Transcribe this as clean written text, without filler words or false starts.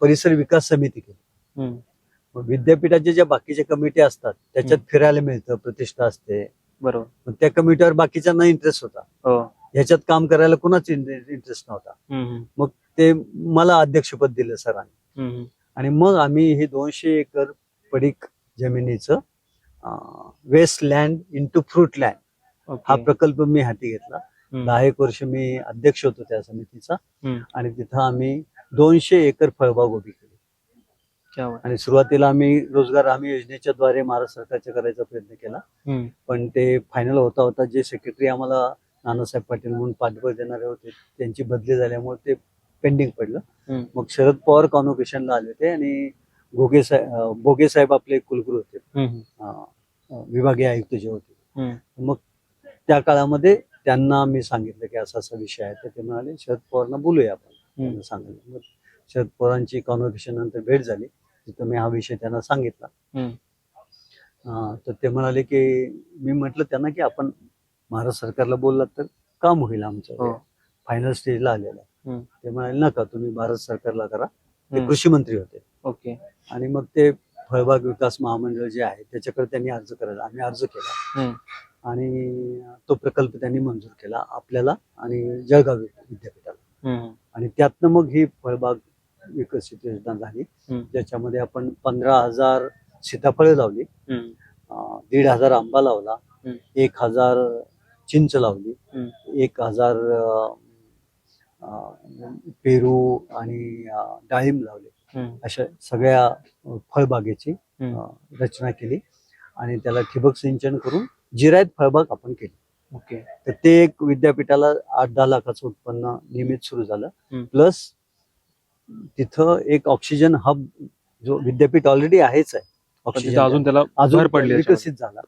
परिसर विकास समिती केली. हम्म. मग विद्यापीठाच्या ज्या बाकीच्या कमिटी असतात त्याच्यात फिरायला मिळतं, प्रतिष्ठा असते. बरोबर. मग त्या कमिटीवर बाकीच्यांना इंटरेस्ट होता, हो. ह्याच्यात काम करायला कुणाच इंटरेस्ट नव्हता. हम्म. मग ते मला अध्यक्षपद दिलं सरांनी. हम्म. आणि मग आम्ही हे 200 एकर पडीक जमिनीचं waste land into fruit land हा ओके. प्रकल्प मी हाती घेतला. हम्म. 10 एक वर्ष मी अध्यक्ष होतो त्या समितीचा. हम्म. आणि तिथं आम्ही 200 एकर फळबाग उभी केली. क्या बात. आणि सुरुवातीला आम्ही रोजगार हमी योजनेच्या द्वारे महाराष्ट्र सरकारच्या करायचा प्रयत्न केला. हम्म. पण ते फायनल होता होता जे सेक्रेटरी आम्हाला नानासाहेब पाटील म्हणून पाठबळ देणारे होते त्यांची बदली झाल्यामुळे ते पेंडिंग पडलं. हम्म. मग शरद पवार कॉन्व्होकेशनला आले होते आणि बोगे साहेब आपले कुलगुरू होते, हम्म. विभागीय आयुक्त जे होते. हम्म. मग त्या काळामध्ये त्यांना मी सांगितलं की असा असा विषय आहे. तर ते म्हणाले शरद पवारांना बोलूया आपण. त्यांना सांगितलं. मग शरद पवारांची कॉन्व्होकेशन नंतर भेट झाली, तिथं मी हा विषय त्यांना सांगितला. तर ते म्हणाले की मी म्हटलं त्यांना की आपण महाराष्ट्र सरकारला बोललात तर काम होईल आमचं, हो. फायनल स्टेजला आलेलं आहे. ते म्हणाले नका, तुम्ही भारत सरकारला करा. ते हम्म. कृषी मंत्री होते. ओके. आणि मग ते फळबाग विकास महामंडळ जे आहे त्याच्याकडे त्यांनी अर्ज करायला, आम्ही अर्ज केला. हम्म. आणि तो प्रकल्प त्यांनी मंजूर केला आपल्याला आणि जळगाव विद्यापीठाला. हम्म. आणि त्यातनं मग ही फळबाग विकसित योजना झाली, ज्याच्यामध्ये आपण 15,000 सीताफळे लावली, 1,500 आंबा लावला, 1,000 चिंच लावली, 1,000 पेरू आणि डाळिंब लावले. अशा सगळ्या फळबागेची रचना केली आणि त्याला ठिबक सिंचन करून जिरायत फळबाग आपण केली. ओके. तर ते एक विद्यापीठाला 8-10 लाखाचं उत्पन्न नियमित सुरू झालं. प्लस तिथं एक ऑक्सिजन हब जो विद्यापीठ ऑलरेडी आहेच आहे, ऑक्सिजन अजून त्याला भर पडली विकसित झाला.